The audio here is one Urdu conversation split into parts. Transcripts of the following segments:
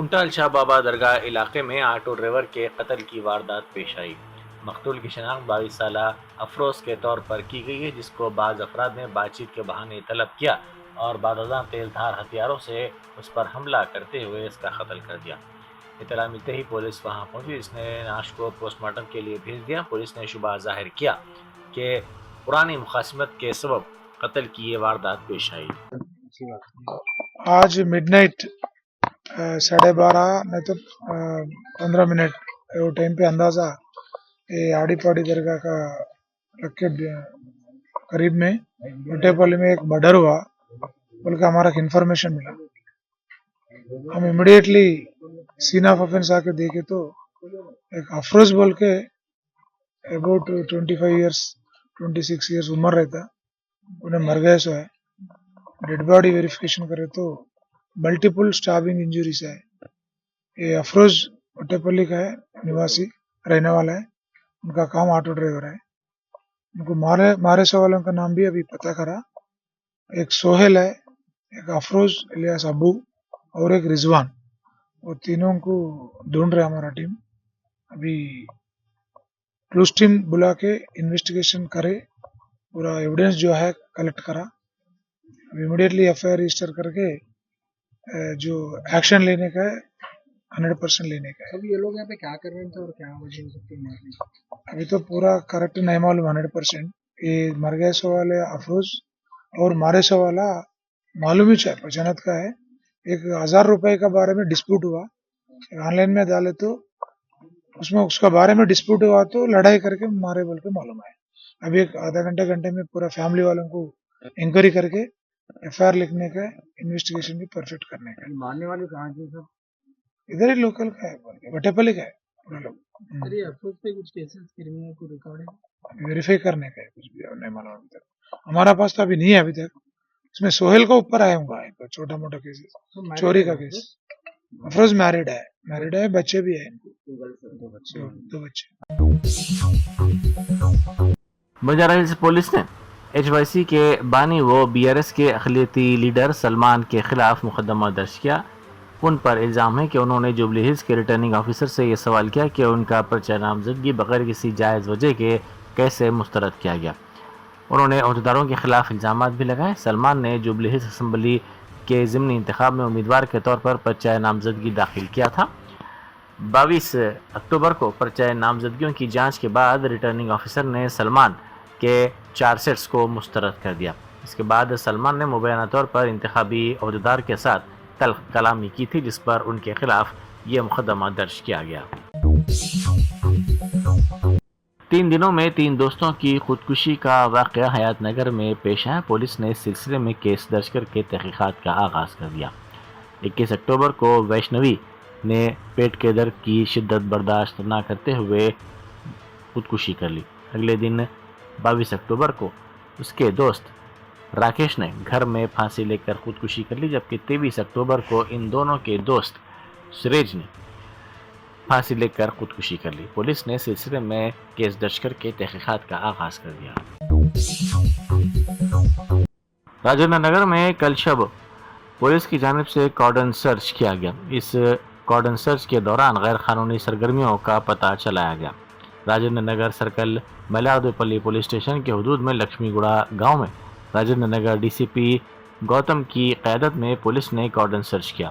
امٹال شاہ بابا درگاہ علاقے میں آٹو ڈرائیور کے قتل کی واردات پیش آئی۔ مقتول کی شناخت 22 سالہ افروز کے طور پر کی گئی ہے، جس کو بعض افراد نے بات چیت کے بہانے طلب کیا اور بعد ازاں تیز دھار ہتھیاروں سے اس پر حملہ کرتے ہوئے اس کا قتل کر دیا۔ اطلاع ملتے ہی پولیس وہاں پہنچی، جس نے نعش کو پوسٹ مارٹم کے لیے بھیج دیا۔ پولیس نے شبہ ظاہر کیا کہ پرانی مخاصمت کے سبب قتل کی یہ واردات پیش آئی۔ آج مڈ نائٹ 12:30 نہیں تو 15 منٹ وہ ٹائم پہ اندازہ یہ آڑی پاڑی درگاہ کا رکھے قریب میں بٹے پلی میں ایک مرڈر ہوا بول کے ہمارا انفارمیشن ملا۔ ہم امیڈیٹلی سین آف افینس آ کے دیکھے تو ایک افروز بول کے اباؤٹ 25 ایئرس 26 ایئرس عمر رہتا، انہیں مر گئے سو ہے۔ ڈیڈ باڈی ویریفیکیشن کرے تو ملٹیپل اسٹابنگ انجریز ہے۔ یہ افروز بٹے پلی کا ہے، نواسی رہنے والا ہے، ان کا کام آٹو ڈرائیور ہے۔ ان کو مارے سو والوں کا نام بھی ابھی پتہ کرا، ایک سہیل ہے، ایک افروز الیاس ابو اور ایک رضوان، وہ تینوں کو ڈھونڈ رہے ہمارا ٹیم۔ ابھی کلوز ٹیم بلا کے انویسٹیگیشن کرے، پورا ایویڈنس جو ہے کلیکٹ کرا، immediately F I R register کر کے جو ایکشن لینے کا ہے 100% لینے کا ہے۔ اب یہ لوگ یہاں پہ کیا کر رہے تھے اور کیا وجہ ہو سکتی ہے؟ ابھی تو پورا کریکٹ نہیں معلوم 100%۔ یہ مر گئے سو والے افروز اور مارے سو والا معلوم ہی چاہے پچانت کا ہے۔ ایک 1000 روپے کا بارے میں ڈسپیوٹ ہوا، آن لائن میں ڈالے تو اس میں اس کا بارے میں ڈسپیوٹ ہوا تو لڑائی کر کے مارے بول کے معلوم ہے۔ ابھی ایک آدھا گھنٹے میں پورا فیملی والوں کو انکوائری کر کے ایف آئی آر لکھنے کا، انویسٹیگیشن بھی پرفیکٹ کرنے کا۔ مارنے والے کہاں سے سر؟ ادھر ہی لوکل کا ہے، بٹے پلی کا ہے پورا لوگ۔ سر یہ افسوس پہ کچھ کیسز کرمینل کو ریکارڈ ہے؟ ویریفائی کرنے کا ہے، کچھ بھی نہیں معلوم ابھی تک ہمارا پاس تو ابھی نہیں ہے ابھی تک۔ اس میں سہیل کا اوپر آیا ہوں گا چھوٹا موٹا کیس، چوری کا کیس۔ افروز میرڈ ہے، بچے بھی ہیں، دو بچے۔ بنجارہ ہلز پولیس نے ایچ وائی سی کے بانی و بی آر ایس کے اقلیتی لیڈر سلمان کے خلاف مقدمہ درج کیا۔ ان پر الزام ہے کہ انہوں نے جوبلی ہلز کے ریٹرننگ آفیسر سے یہ سوال کیا کہ ان کا پرچہ نامزدگی بغیر کسی جائز وجہ کے کیسے مسترد کیا گیا۔ انہوں نے عہدیداروں کے خلاف الزامات بھی لگائے۔ سلمان نے جوبلی ہلز اسمبلی کے ضمنی انتخاب میں امیدوار کے طور پر پرچہ نامزدگی داخل کیا تھا۔ 22 اکتوبر کو پرچہ نامزدگیوں کی جانچ کے بعد ریٹرننگ آفیسر نے سلمان کے 4 سیٹس کو مسترد کر دیا۔ اس کے بعد سلمان نے مبینہ طور پر انتخابی عہدیدار کے ساتھ تلخ کلامی کی تھی، جس پر ان کے خلاف یہ مقدمہ درج کیا گیا۔ 3 دنوں میں 3 دوستوں کی خودکشی کا واقعہ حیات نگر میں پیش آیا۔ پولیس نے اس سلسلے میں کیس درج کر کے تحقیقات کا آغاز کر دیا۔ 21 اکتوبر کو ویشنوی نے پیٹ کے درد کی شدت برداشت نہ کرتے ہوئے خودکشی کر لی۔ اگلے دن 22 اکتوبر کو اس کے دوست راکیش نے گھر میں پھانسی لے کر خودکشی کر لی، جبکہ 23 اکتوبر کو ان دونوں کے دوست سریج نے پھانسی لے کر خودکشی کر لی۔ پولیس نے سلسلے میں کیس درج کر کے تحقیقات کا آغاز کر دیا۔ راجندر نگر میں کل شب پولیس کی جانب سے کارڈن سرچ کیا گیا۔ اس کارڈن سرچ کے دوران غیر قانونی سرگرمیوں کا پتہ چلایا گیا۔ Rajendra Nagar circle Mailardevpally police station کے حدود میں لکشمی گوڑا گاؤں میں Rajendra Nagar D C P Gautam کی قیادت میں پولیس نے کارڈن سرچ کیا۔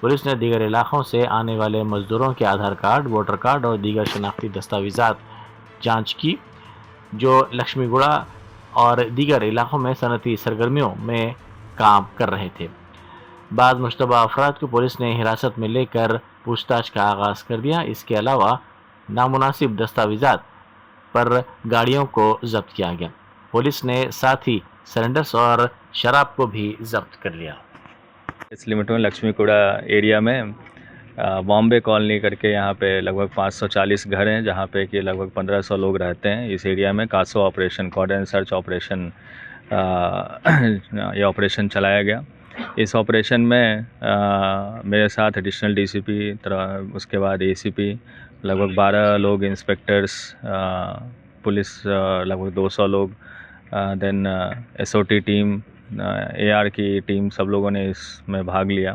پولیس نے دیگر علاقوں سے آنے والے مزدوروں کے آدھار کارڈ، ووٹر کارڈ اور دیگر شناختی دستاویزات جانچ کی، جو لکشمی گوڑا اور دیگر علاقوں میں صنعتی سرگرمیوں میں کام کر رہے تھے۔ بعض مشتبہ افراد کو پولیس نے حراست میں لے کر پوچھ تاچھ کا آغاز کر دیا۔ اس کے علاوہ نامناسب دستاویزات پر گاڑیوں کو ضبط کیا گیا۔ پولیس نے ساتھ ہی سلنڈرز اور شراب کو بھی ضبط کر لیا۔ اس لمٹ میں لکشمی کوڑا ایریا میں بامبے کالونی کر کے یہاں پہ لگ بھگ 540 گھر ہیں، جہاں پہ کہ لگ بھگ 1500 لوگ رہتے ہیں۔ اس ایریا میں کاسو آپریشن، کارڈن سرچ آپریشن، یہ آپریشن چلایا گیا۔ اس آپریشن میں میرے ساتھ ایڈیشنل ڈی سی پی، اس کے بعد اے سی پی، لگ بھگ 12 لوگ، انسپیکٹرز، پولیس لگ بھگ 200 لوگ، دین S O T team, A R کی ٹیم، سب لوگوں نے اس میں بھاگ لیا۔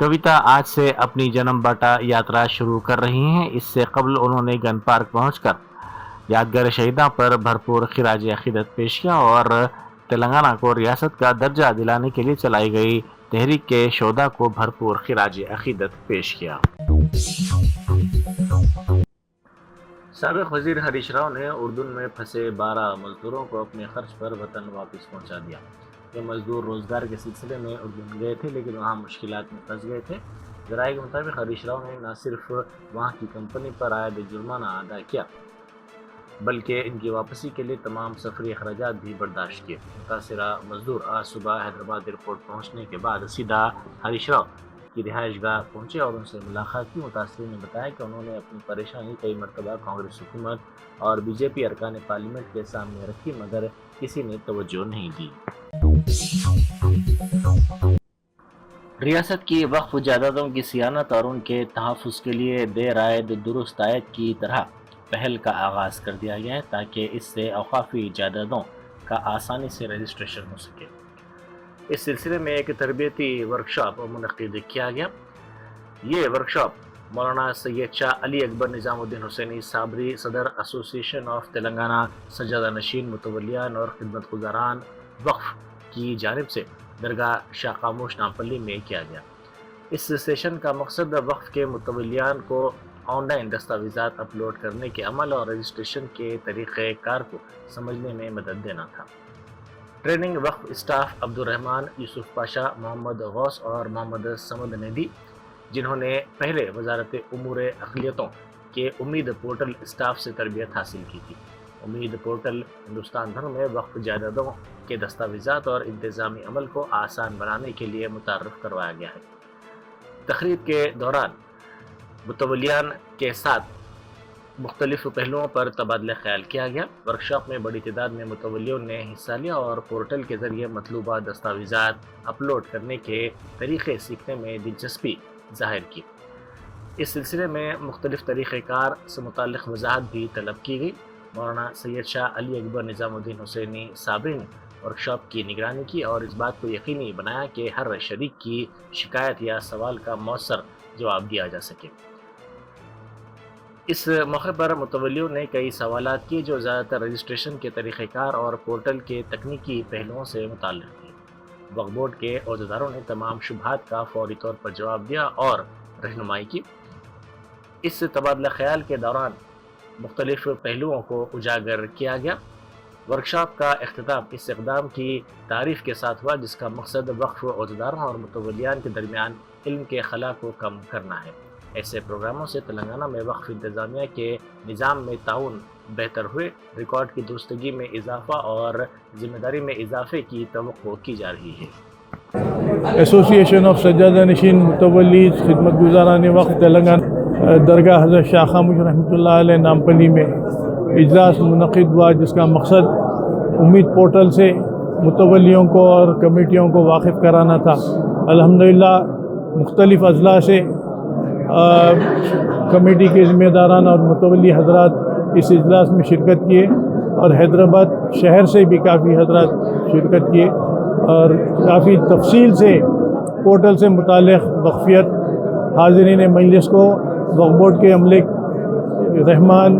کویتا آج سے اپنی جنم باٹا یاترا شروع کر رہی ہیں۔ اس سے قبل انہوں نے گن پارک پہنچ کر یادگار شہیداں پر بھرپور خراج عقیدت پیش کیا اور تلنگانہ کو ریاست کا درجہ دلانے کے لیے چلائی گئی تحریک کے شہداء کو بھرپور خراج عقیدت پیش کیا۔ سابق وزیر ہریش راؤ نے اردن میں پھنسے 12 مزدوروں کو اپنے خرچ پر وطن واپس پہنچا دیا۔ یہ مزدور روزگار کے سلسلے میں اردن گئے تھے لیکن وہاں مشکلات میں پھنس گئے تھے۔ ذرائع کے مطابق ہریش راؤ نے نہ صرف وہاں کی کمپنی پر عائد جرمانہ ادا کیا بلکہ ان کی واپسی کے لیے تمام سفری اخراجات بھی برداشت کیے۔ متاثرہ مزدور آج صبح حیدرآباد ایئرپورٹ پہنچنے کے بعد سیدھا ہریش راؤ کی رہائش گاہ پہنچے اور ان سے ملاقات کی۔ متاثرین نے بتایا کہ انہوں نے اپنی پریشانی کئی مرتبہ کانگریس حکومت اور بی جے پی ارکان پارلیمنٹ کے سامنے رکھی مگر کسی نے توجہ نہیں دی۔ ریاست کی وقف جائیدادوں کی صیانت اور ان کے تحفظ کے لیے دیر عائد درست عائد کی طرح پہل کا آغاز کر دیا گیا ہے تاکہ اس سے اوقافی جائیدادوں کا آسانی سے رجسٹریشن ہو سکے۔ اس سلسلے میں ایک تربیتی ورکشاپ منعقد کیا گیا۔ یہ ورکشاپ مولانا سید شاہ علی اکبر نظام الدین حسینی صابری صدر ایسوسی ایشن آف تلنگانہ سجادہ نشین متولیان اور خدمت گزاران وقف کی جانب سے درگاہ شاہ خاموش نامپلی میں کیا گیا۔ اس سیشن کا مقصد وقف کے متولیان کو آن لائن دستاویزات اپلوڈ کرنے کے عمل اور رجسٹریشن کے طریقہ کار کو سمجھنے میں مدد دینا تھا۔ ٹریننگ وقف اسٹاف عبد الرحمن، یوسف پاشا، محمد غوث اور محمد سمد نے دی، جنہوں نے پہلے وزارت امور اقلیتوں کے امید پورٹل اسٹاف سے تربیت حاصل کی تھی۔ امید پورٹل ہندوستان بھر میں وقف جائیدادوں کے دستاویزات اور انتظامی عمل کو آسان بنانے کے لیے متعارف کروایا گیا ہے۔ تقریب کے دوران متولیان کے ساتھ مختلف پہلوؤں پر تبادلہ خیال کیا گیا۔ ورکشاپ میں بڑی تعداد میں متولیوں نے حصہ لیا اور پورٹل کے ذریعے مطلوبہ دستاویزات اپلوڈ کرنے کے طریقے سیکھنے میں دلچسپی ظاہر کی۔ اس سلسلے میں مختلف طریقہ کار سے متعلق وضاحت بھی طلب کی گئی۔ مولانا سید شاہ علی اکبر نظام الدین حسینی صابری نے ورکشاپ کی نگرانی کی اور اس بات کو یقینی بنایا کہ ہر شریک کی شکایت یا سوال کا مؤثر جواب دیا جا سکے۔ اس موقع پر متولیوں نے کئی سوالات کیے جو زیادہ تر رجسٹریشن کے طریقہ کار اور پورٹل کے تکنیکی پہلوؤں سے متعلق تھے۔ وقف بورڈ کے عہدیداروں نے تمام شبہات کا فوری طور پر جواب دیا اور رہنمائی کی۔ اس تبادلہ خیال کے دوران مختلف پہلوؤں کو اجاگر کیا گیا۔ ورکشاپ کا اختتام اس اقدام کی تعریف کے ساتھ ہوا جس کا مقصد وقف عہدیداروں اور متولیان کے درمیان علم کے خلا کو کم کرنا ہے۔ ایسے پروگراموں سے تلنگانہ میں وقف انتظامیہ کے نظام میں تعاون بہتر ہوئے، ریکارڈ کی درستگی میں اضافہ اور ذمہ داری میں اضافے کی توقع کی جا رہی ہے۔ ایسوسی ایشن آف سجادہ نشین متولی خدمت گزاران وقف تلنگانہ درگاہ حضرت شاہ خاموش رحمۃ اللہ علیہ نامپلی میں اجلاس منعقد ہوا جس کا مقصد امید پورٹل سے متولیوں کو اور کمیٹیوں کو واقف کرانا تھا۔ الحمدللہ مختلف اضلاع سے کمیٹی کے ذمہ داران اور متولی حضرات اس اجلاس میں شرکت کیے اور حیدرآباد شہر سے بھی کافی حضرات شرکت کیے اور کافی تفصیل سے پورٹل سے متعلق وقفیت حاضرین مجلس کو وقف بورڈ کے عملے رحمان،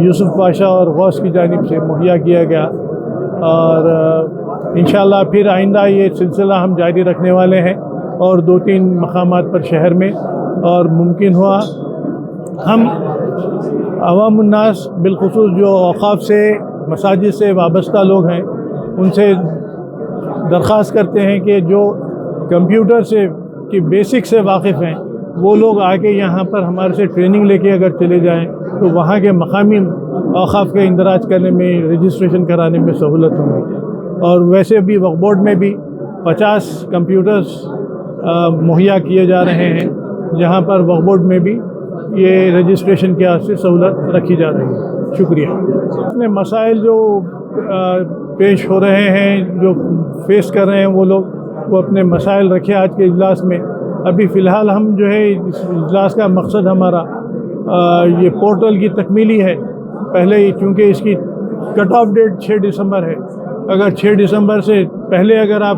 یوسف پاشا اور غوث کی جانب سے مہیا کیا گیا اور انشاءاللہ پھر آئندہ یہ سلسلہ ہم جاری رکھنے والے ہیں اور 2-3 مقامات پر شہر میں، اور ممکن ہوا ہم عوام الناس بالخصوص جو اوقاف سے مساجد سے وابستہ لوگ ہیں ان سے درخواست کرتے ہیں کہ جو کمپیوٹر سے کی بیسک سے واقف ہیں وہ لوگ آ کے یہاں پر ہمارے سے ٹریننگ لے کے اگر چلے جائیں تو وہاں کے مقامی اوقاف کے اندراج کرنے میں، رجسٹریشن کرانے میں سہولت ہوگی۔ اور ویسے بھی وقف بورڈ میں بھی 50 کمپیوٹرز مہیا کیے جا رہے ہیں جہاں پر وقف بورڈ میں بھی یہ رجسٹریشن کے سے سہولت رکھی جا رہی ہے۔ شکریہ۔ اپنے مسائل جو پیش ہو رہے ہیں، جو فیس کر رہے ہیں وہ لوگ، وہ اپنے مسائل رکھے آج کے اجلاس میں۔ ابھی فی الحال ہم جو ہے اس اجلاس کا مقصد ہمارا یہ پورٹل کی تکمیلی ہے۔ پہلے ہی چونکہ اس کی کٹ آف ڈیٹ 6 دسمبر ہے، اگر 6 دسمبر سے پہلے اگر آپ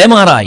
MRI,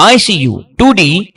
ICU, 2D